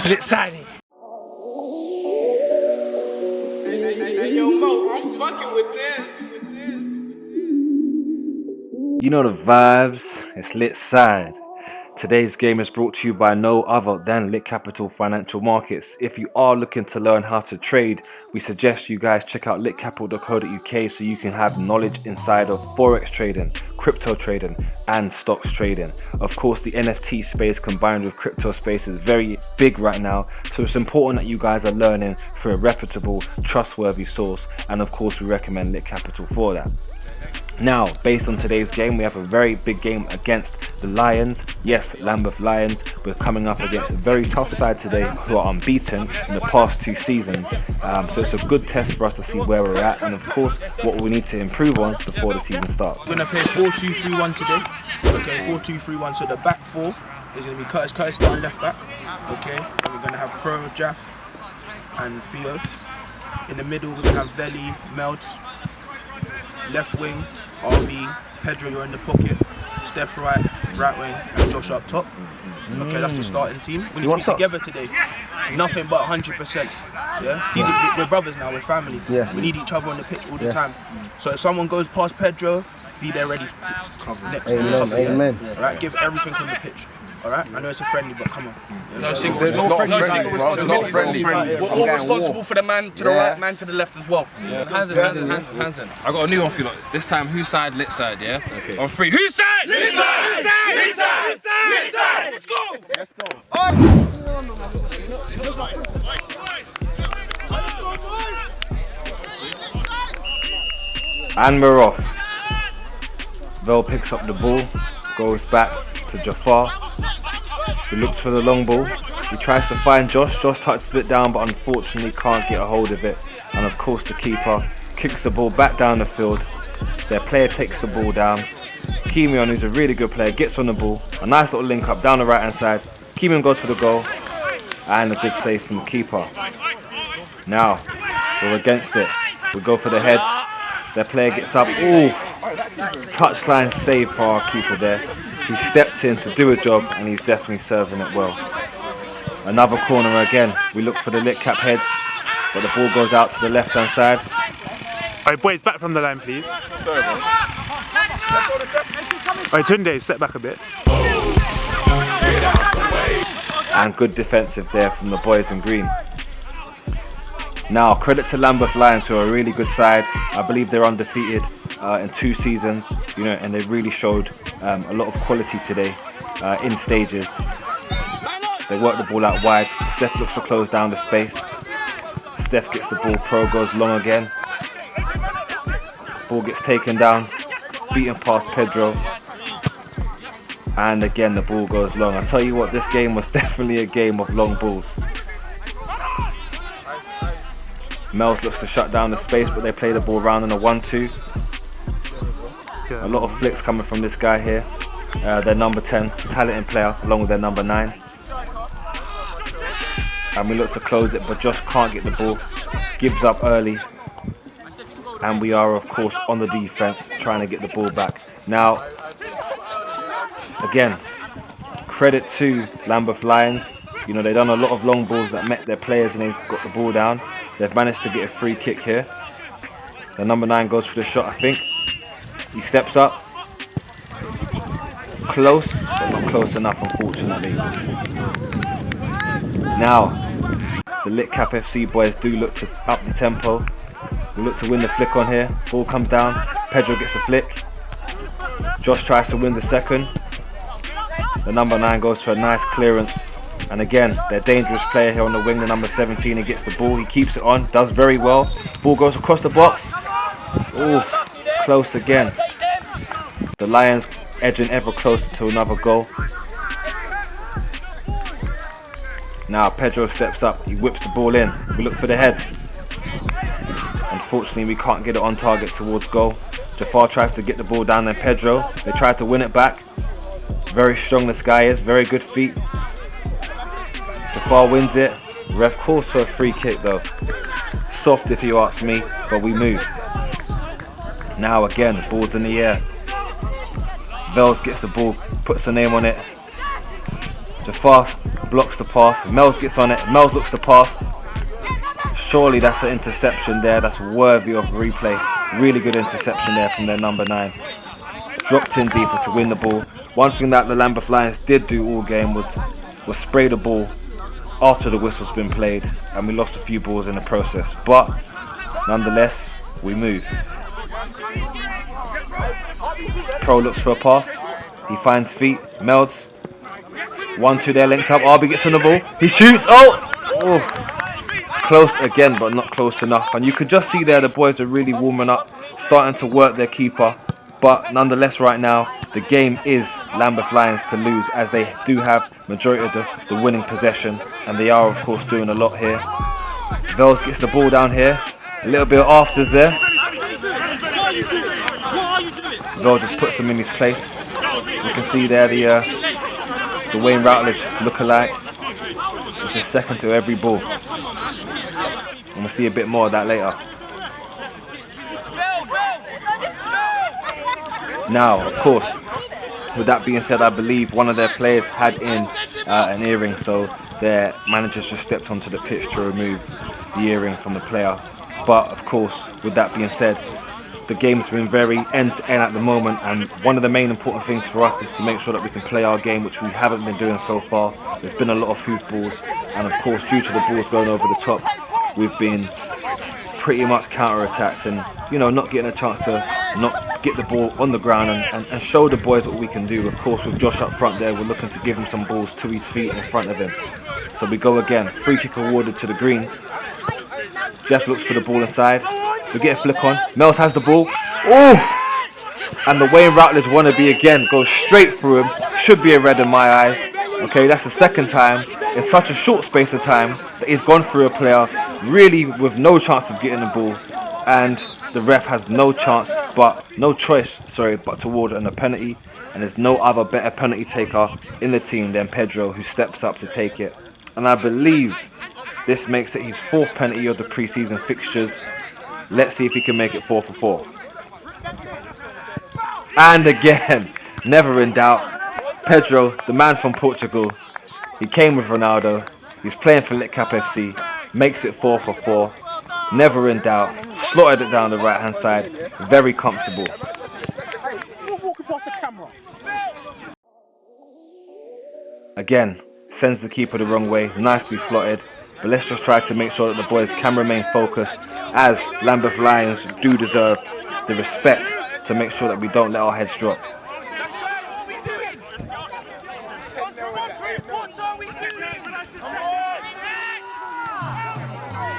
Lit signing. Hey, yo, Mo, I'm fucking with this. You know the vibes, it's Lit Side. Today's game is brought to you by no other than Lit Capital Financial Markets. If you are looking to learn how to trade, we suggest you guys check out litcapital.co.uk so you can have knowledge inside of forex trading, crypto trading and stocks trading. Of course, the NFT space combined with crypto space is very big right now, so it's important that you guys are learning through a reputable, trustworthy source, and of course we recommend Lit Capital for that. Now, based on today's game, we have a very big game against the Lions. Yes, Lambeth Lions. We're coming up against a very tough side today who are unbeaten in the past 2 seasons. So it's a good test for us to see where we're at and, of course, what we need to improve on before the season starts. We're going to play 4-2-3-1 today. Okay, 4-2-3-1. So the back four is going to be Curtis starting left back. Okay, and we're going to have Pro, Jaff, and Theo. In the middle, we're going to have Veli, Melts. Left wing, RB, Pedro, you're in the pocket. Steph right wing, and Josh up top. Okay, that's the starting team. We need to be together today. Nothing but 100%. Yeah, we're brothers now. We're family. Yeah. We need each other on the pitch all the time. So if someone goes past Pedro, be there ready to next. Amen. Right, give everything on the pitch. All right, I know it's a friendly, but come on. No single There's not responsibility. friendly. We're all responsible for the man to the right, man to the left as well. Hands in. I got a new one for you lot. This time, whose side? Lit side, yeah? Okay. On 3. Whose side? Lit side! Lit side! Lit side! Lit side! Let's go! And we're off. Vel picks up the ball, goes back to Jafar. He looks for the long ball. He tries to find Josh. Josh touches it down, but unfortunately can't get a hold of it. And of course the keeper kicks the ball back down the field. Their player takes the ball down. Kimion, who's a really good player, gets on the ball. A nice little link up down the right hand side. Kimion goes for the goal. And a good save from the keeper. Now, we're against it. We go for the heads. Their player gets up. Ooh, touchline save for our keeper there. He stepped in to do a job and he's definitely serving it well. Another corner again. We look for the lit cap heads, but the ball goes out to the left hand side. Alright boys, back from the line please. Alright Tunde, step back a bit. And good defensive there from the boys in green. Now, credit to Lambeth Lions, who are a really good side. I believe they're undefeated in 2 seasons, and they really showed a lot of quality today in stages. They work the ball out wide. Steph looks to close down the space. Steph gets the ball, Pro goes long again. Ball gets taken down, beaten past Pedro. And again, the ball goes long. I tell you what, this game was definitely a game of long balls. Mels looks to shut down the space, but they play the ball round in a 1-2. A lot of flicks coming from this guy here. Their number 10, talented player, along with their number 9. And we look to close it, but Josh can't get the ball. Gives up early. And we are, of course, on the defense, trying to get the ball back. Now, again, credit to Lambeth Lions. They've done a lot of long balls that met their players and they've got the ball down. They've managed to get a free kick here. The number 9 goes for the shot, I think. He steps up. Close, but not close enough, unfortunately. Now, the Lit Cap FC boys do look to up the tempo. We look to win the flick on here. Ball comes down. Pedro gets the flick. Josh tries to win the second. The number 9 goes for a nice clearance. And again, their dangerous player here on the wing, the number 17, he gets the ball, he keeps it on, does very well. Ball goes across the box. Ooh, close again. The Lions edging ever closer to another goal. Now Pedro steps up, he whips the ball in. We look for the heads. Unfortunately, we can't get it on target towards goal. Jafar tries to get the ball down, and Pedro, they try to win it back. Very strong this guy is, very good feet. Jafar wins it. Ref calls for a free kick though. Soft if you ask me, but we move. Now again, ball's in the air. Vels gets the ball, puts a name on it. Jafar blocks the pass. Mel's gets on it. Mel's looks to pass. Surely that's an interception there. That's worthy of replay. Really good interception there from their number 9. Dropped in deeper to win the ball. One thing that the Lambeth Lions did do all game was spray the ball after the whistle's been played, and we lost a few balls in the process. But nonetheless, we move. Pro looks for a pass. He finds feet. Melds. 1-2 there, linked up. Arby gets on the ball. He shoots. Oh! Close again, but not close enough. And you could just see there the boys are really warming up, starting to work their keeper. But nonetheless, right now, the game is Lambeth Lions to lose, as they do have majority of the winning possession. And they are, of course, doing a lot here. Vels gets the ball down here. A little bit of afters there. Vel just puts them in his place. You can see there the Wayne Routledge lookalike, which is second to every ball. And we'll see a bit more of that later. Now, of course, with that being said, I believe one of their players had in an earring, so their managers just stepped onto the pitch to remove the earring from the player. But of course, with that being said, the game's been very end-to-end at the moment, and one of the main important things for us is to make sure that we can play our game, which we haven't been doing so far. There's been a lot of hoofballs, and of course, due to the balls going over the top, we've been pretty much counter-attacked and, not getting a chance to not get the ball on the ground and show the boys what we can do. Of course, with Josh up front there, we're looking to give him some balls to his feet in front of him. So we go again. Free kick awarded to the Greens. Jeff looks for the ball inside. We get a flick on. Mel's has the ball. Oh! And the Wayne Routledge wannabe again goes straight through him. Should be a red in my eyes. Okay, that's the second time in such a short space of time that he's gone through a player really with no chance of getting the ball. And the ref has no choice but to award him a penalty. And there's no other better penalty taker in the team than Pedro, who steps up to take it. And I believe this makes it his 4th penalty of the pre-season fixtures. Let's see if he can make it 4 for 4. And again, never in doubt, Pedro, the man from Portugal, he came with Ronaldo, he's playing for Litcap FC, makes it 4 for 4. Never in doubt, slotted it down the right hand side, very comfortable. Again, sends the keeper the wrong way, nicely slotted. But let's just try to make sure that the boys can remain focused, as Lambeth Lions do deserve the respect to make sure that we don't let our heads drop.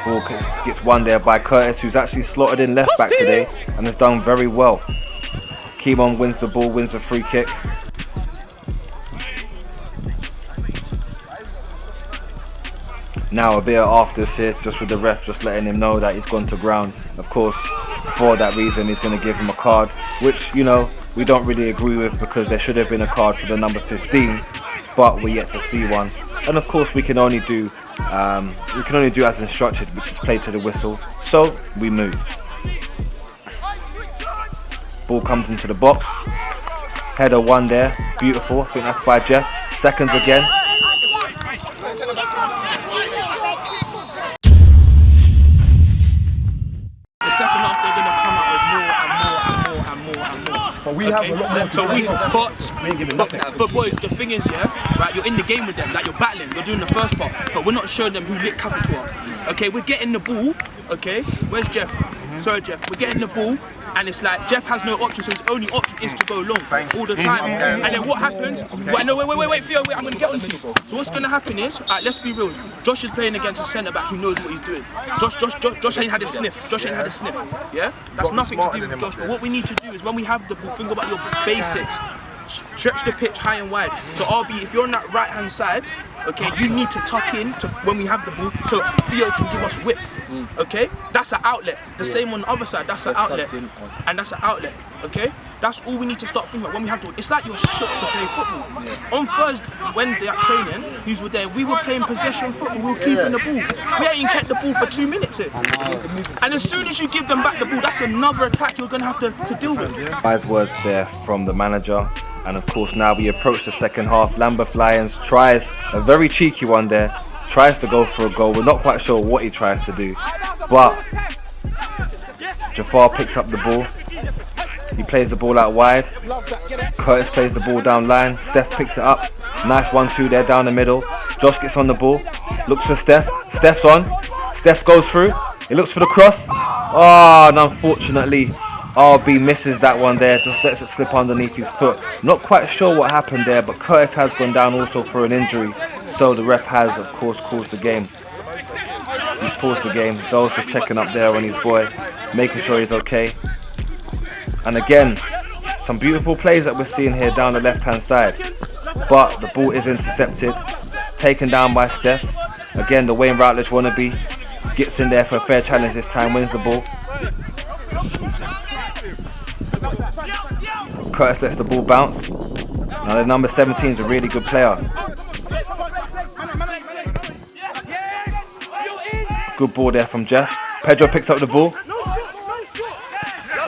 Ball gets won there by Curtis, who's actually slotted in left back today and has done very well. Keemon wins the ball, wins the free kick. Now a bit of afters here, just with the ref just letting him know that he's gone to ground. Of course, for that reason, he's going to give him a card, which, we don't really agree with, because there should have been a card for the number 15, but we're yet to see one. And of course, we can only do as instructed, which is play to the whistle. So we move. Ball comes into the box. Header 1 there, beautiful. I think that's by Jeff. Seconds again. Second half, they're going to come out with more and more. But we have a lot more. But boys, the thing is, right, you're in the game with them, like you're battling, you're doing the first part, but we're not showing them who lit capital are. Okay, we're getting the ball. Okay, where's Jeff? Sorry, Jeff. We're getting the ball, and it's like Jeff has no option, so his only option is to go long all the time. And then what happens? Wait, Theo, I'm going to get on to you. So what's going to happen is, let's be real. Josh is playing against a centre back who knows what he's doing. Josh ain't had a sniff. Yeah, that's nothing to do with Josh. But what we need to do is, when we have the ball, think about your basics. Stretch the pitch high and wide. So RB, if you're on that right hand side, okay, you need to tuck in to when we have the ball, so Theo can give us width. Okay, that's an outlet. The same on the other side, that's an outlet, and that's an outlet. Okay, that's all we need to start thinking about when we have to. It's like you're shocked to play football. On Wednesday at training, who's were there? We were playing possession football. We were keeping the ball. We ain't kept the ball for 2 minutes here. And as soon as you give them back the ball, that's another attack you're gonna have to deal with. Wise words there from the manager. And of course now we approach the second half. Lambeth Lions tries a very cheeky one there. Tries to go for a goal. We're not quite sure what he tries to do. But Jafar picks up the ball. He plays the ball out wide. Curtis plays the ball down line. Steph picks it up. Nice 1-2 there down the middle. Josh gets on the ball. Looks for Steph. Steph's on. Steph goes through. He looks for the cross. Oh, and unfortunately, RB misses that one there. Just lets it slip underneath his foot. Not quite sure what happened there, but Curtis has gone down also for an injury. So the ref has, of course, paused the game. He's paused the game. Dole's just checking up there on his boy, making sure he's okay. And again, some beautiful plays that we're seeing here down the left-hand side. But the ball is intercepted, taken down by Steph. Again, the Wayne Routledge wannabe gets in there for a fair challenge this time, wins the ball. Curtis lets the ball bounce. Now the number 17 is a really good player. Good ball there from Jeff. Pedro picks up the ball.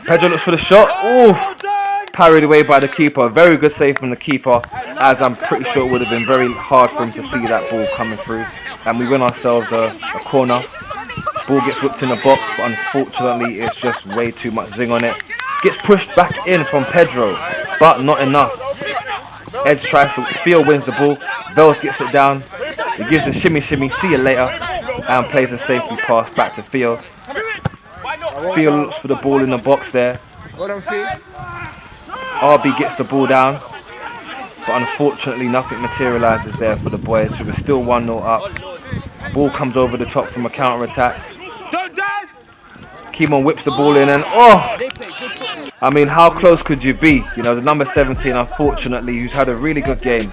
Pedro looks for the shot. Ooh, parried away by the keeper. Very good save from the keeper, as I'm pretty sure it would have been very hard for him to see that ball coming through. And we win ourselves a corner. Ball gets whipped in the box, but unfortunately it's just way too much zing on it. Gets pushed back in from Pedro, but not enough. Edge tries to, Theo wins the ball. Vels gets it down. He gives a shimmy, see you later, and plays a safely pass back to Theo. Theo looks for the ball in the box there. RB gets the ball down, but unfortunately nothing materializes there for the boys, who are still 1-0 up. Ball comes over the top from a counter attack. Keemon whips the ball in, and I mean, how close could you be? You know, the number 17, unfortunately, who's had a really good game,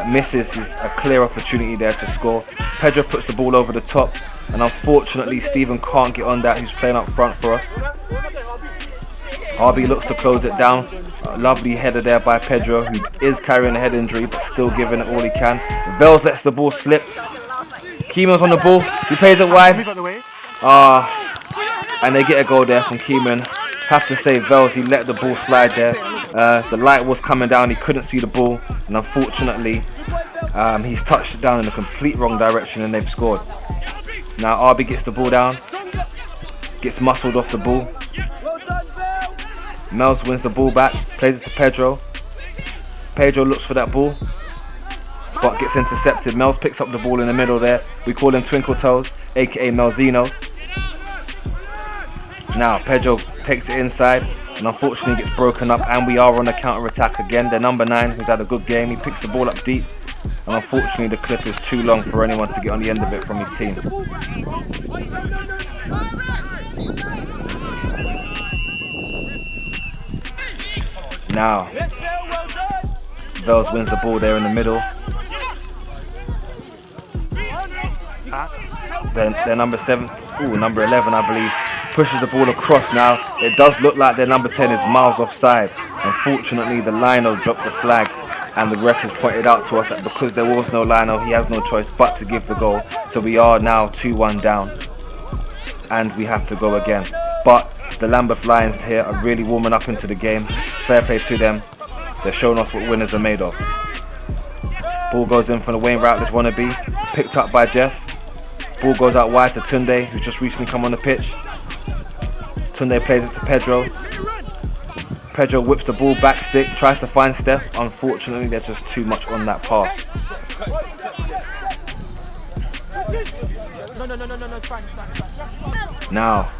misses a clear opportunity there to score. Pedro puts the ball over the top, and unfortunately Stephen can't get on that, who's playing up front for us. RB looks to close it down. A lovely header there by Pedro, who is carrying a head injury but still giving it all he can. Vels lets the ball slip. Keeman's on the ball. He plays it wide. And they get a goal there from Keeman. Have to say, Vels, he let the ball slide there. The light was coming down. He couldn't see the ball, and unfortunately he's touched it down in the complete wrong direction, and they've scored. Now RB gets the ball down, gets muscled off the ball. Mels wins the ball back, plays it to Pedro. Pedro looks for that ball, but gets intercepted. Mels picks up the ball in the middle there. We call him Twinkle Toes, aka Melzino. Now Pedro takes it inside, and unfortunately gets broken up, and we are on a counter attack again. The number 9, who's had a good game, he picks the ball up deep, and unfortunately the clip is too long for anyone to get on the end of it from his team. Now Vels wins the ball there in the middle. Then their number 11, I believe, pushes the ball across. Now it does look like their number 10 is miles offside. Unfortunately, the lino dropped the flag, and the ref has pointed out to us that because there was no lino, he has no choice but to give the goal. So we are now 2-1 down, and we have to go again. But the Lambeth Lions here are really warming up into the game. Fair play to them. They're showing us what winners are made of. Ball goes in from the Wayne Routledge wannabe, picked up by Jeff. Ball goes out wide to Tunde, who's just recently come on the pitch. Tunde plays it to Pedro. Pedro whips the ball back stick, tries to find Steph. Unfortunately, there's just too much on that pass. Now,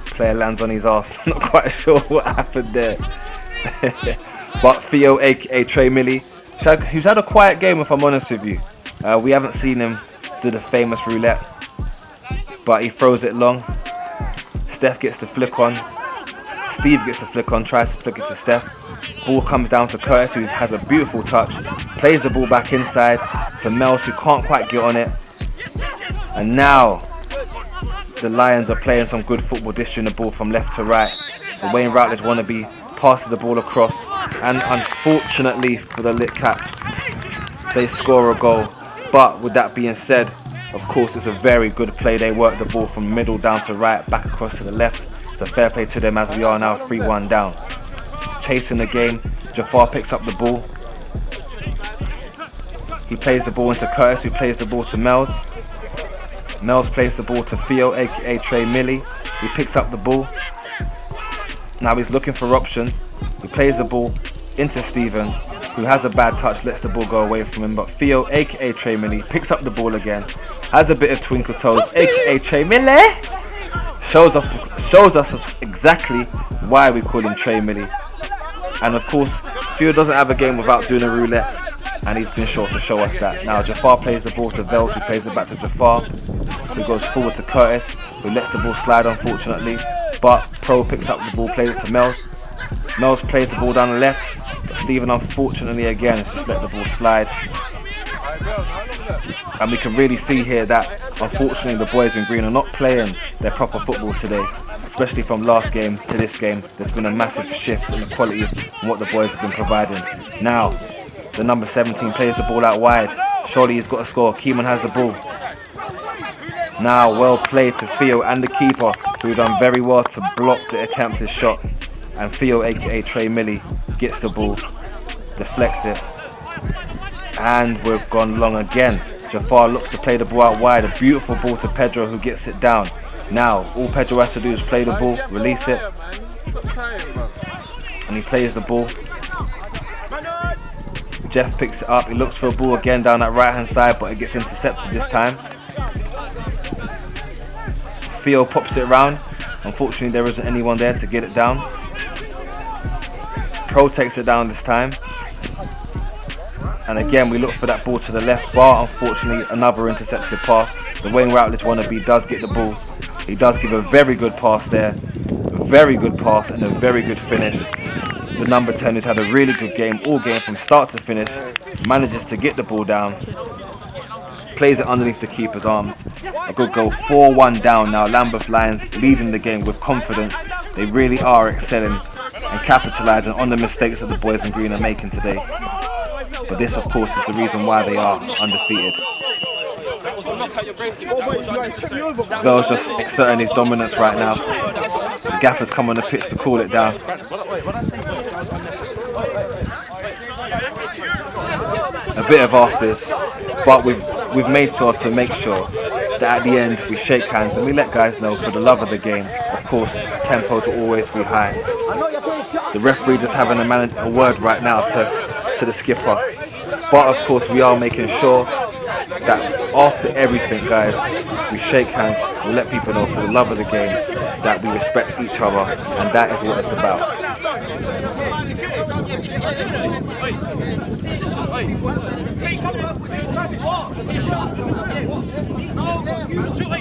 player lands on his ass. Not quite sure what happened there. But Theo, aka Trey Millie, who's had a quiet game, if I'm honest with you. We haven't seen him do the famous roulette, but he throws it long. Steph gets the flick on. Steve gets the flick on, tries to flick it to Steph. Ball comes down to Curtis, who has a beautiful touch. Plays the ball back inside to Mels, who can't quite get on it. And now the Lions are playing some good football, distributing the ball from left to right. The Wayne Routledge wannabe passes the ball across, and unfortunately for the Lit Caps, they score a goal. But with that being said, of course, it's a very good play. They work the ball from middle down to right, back across to the left. It's So fair play to them as we are now 3-1 down. Chasing the game, Jafar picks up the ball. He plays the ball into Curtis, who plays the ball to Mels. Mels plays the ball to Theo, aka Trey Millie. He picks up the ball. Now he's looking for options. He plays the ball into Stephen, who has a bad touch, lets the ball go away from him. But Theo, aka Trey Millie, picks up the ball again. Has a bit of twinkle toes, aka Trey Millie. Shows us exactly why we call him Trey Millie. And of course, Theo doesn't have a game without doing a roulette. And he's been sure to show us that. Now Jafar plays the ball to Vels, who plays it back to Jafar, who goes forward to Curtis, who lets the ball slide unfortunately. But Pro picks up the ball, plays it to Mels. Mels plays the ball down the left, but Stephen unfortunately again has just let the ball slide. And we can really see here that unfortunately the boys in green are not playing their proper football today. Especially from last game to this game, there's been a massive shift in the quality of what the boys have been providing. Now, the number 17 plays the ball out wide. Surely he's got to score. Keeman has the ball. Now, well played to Theo and the keeper, who done very well to block the attempted shot. And Theo, aka Trey Millie, gets the ball, deflects it, and we've gone long again. Jafar looks to play the ball out wide. A beautiful ball to Pedro, who gets it down. Now, all Pedro has to do is play the ball, release it, and he plays the ball. Jeff picks it up, he looks for a ball again down that right hand side, but it gets intercepted this time. Theo pops it around. Unfortunately there isn't anyone there to get it down. Pro takes it down this time. And again we look for that ball to the left bar. Unfortunately another intercepted pass. The Wayne Routledge wannabe does get the ball. He does give a very good pass there. A very good pass and a very good finish. The number 10 who's had a really good game all game from start to finish, manages to get the ball down, plays it underneath the keeper's arms. A good goal, 4-1 down now. Lambeth Lions leading the game with confidence. They really are excelling and capitalising on the mistakes that the boys in green are making today. But this of course is the reason why they are undefeated. Bell's just exerting his dominance right now. The gaffer's come on the pitch to cool it down. A bit of afters, but we've made sure to make sure that at the end we shake hands and we let guys know, for the love of the game, of course, tempo to always be high. The referee just having a word right now to the skipper, but of course we are making sure that after everything, guys, we shake hands, we let people know, for the love of the game, that we respect each other, and that is what it's about.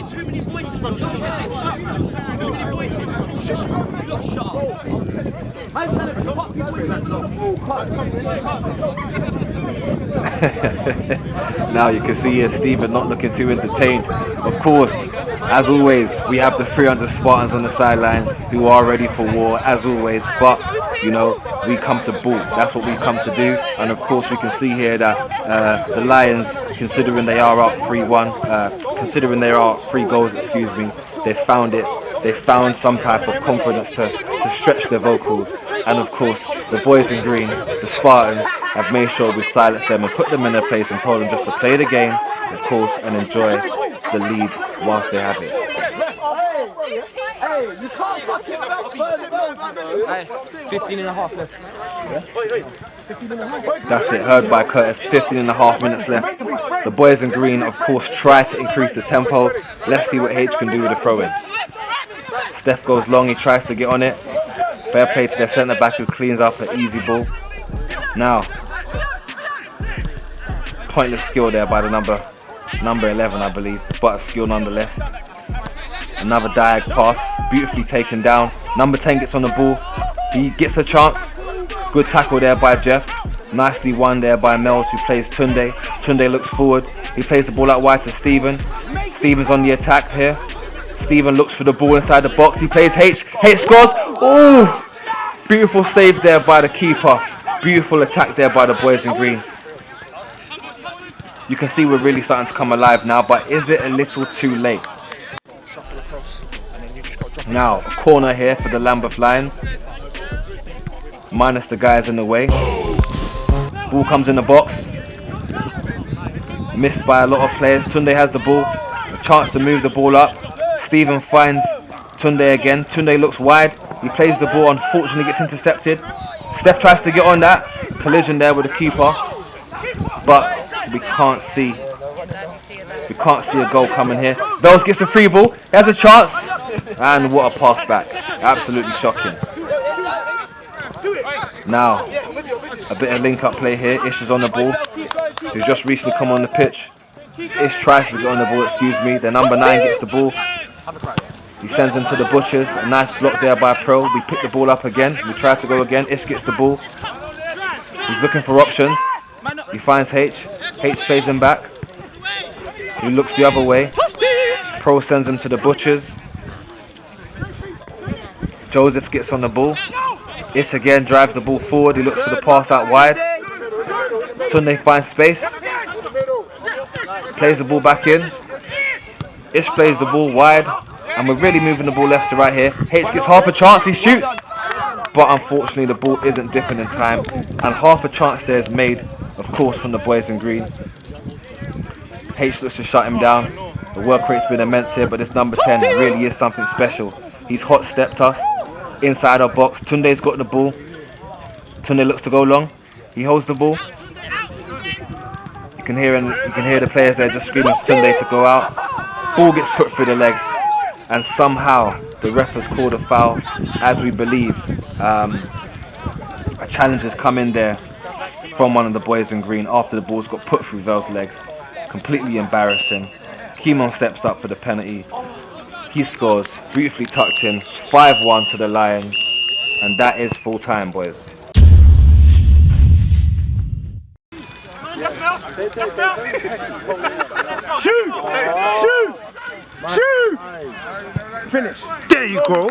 Too many voices, bro. Just keep it shut. Too many voices. Shut Now you can see here Stephen not looking too entertained. Of course, as always, we have the 300 Spartans on the sideline who are ready for war, as always. But you know, we come to ball. That's what we come to do. And of course, we can see here that the Lions, considering they are up 3-1, considering they are up 3 goals, excuse me, they found it. They found some type of confidence to stretch their vocals. And of course, the boys in green, the Spartans, have made sure we silence them and put them in their place and told them just to play the game, of course, and enjoy the lead whilst they have it. 15 and a half left. That's it, heard by Curtis. 15 and a half minutes left. The boys in green, of course, try to increase the tempo. Let's see what H can do with the throw-in. Steph goes long, he tries to get on it. Fair play to their centre-back, who cleans up an easy ball. Now, pointless skill there by the number 11, I believe, but a skill nonetheless. Another diag pass, beautifully taken down. Number 10 gets on the ball. He gets a chance. Good tackle there by Jeff. Nicely won there by Mels, who plays Tunde. Tunde looks forward. He plays the ball out wide to Stephen. Stephen's on the attack here. Stephen looks for the ball inside the box. He plays H. H scores. Oh! Beautiful save there by the keeper. Beautiful attack there by the boys in green. You can see we're really starting to come alive now, but is it a little too late? Now, a corner here for the Lambeth Lions. Minus the guys in the way. Ball comes in the box. Missed by a lot of players. Tunde has the ball. A chance to move the ball up. Stephen finds Tunde again. Tunde looks wide. He plays the ball. Unfortunately gets intercepted. Steph tries to get on that. Collision there with the keeper. But we can't see a goal coming here. Bells gets a free ball. He has a chance. And what a pass back. Absolutely shocking. Now, a bit of link-up play here. Ish is on the ball. He's just recently come on the pitch. Ish tries to get on the ball, excuse me. The number 9 gets the ball. He sends him to the butchers. A nice block there by Pro. We pick the ball up again. We try to go again. Ish gets the ball. He's looking for options. He finds H. H plays him back. He looks the other way. Pro sends him to the butchers. Joseph gets on the ball. Ish again drives the ball forward. He looks for the pass out wide. Tunde finds space. Plays the ball back in. Ish plays the ball wide. And we're really moving the ball left to right here. H gets half a chance. He shoots. But unfortunately the ball isn't dipping in time. And half a chance there is made, of course, from the boys in green. H looks to shut him down. The work rate's been immense here, but this number 10 really is something special. He's hot stepped us inside our box. Tunde's got the ball. Tunde looks to go long. He holds the ball. You can hear the players there just screaming to Tunde to go out. Ball gets put through the legs, and somehow the ref has called a foul, as we believe a challenge has come in there from one of the boys in green after the ball's got put through Vel's legs. Completely embarrassing. Kimon steps up for the penalty. He scores, beautifully tucked in, 5-1 to the Lions, and that is full time, boys. Shoot! Shoot! Shoot! Finish. There you go.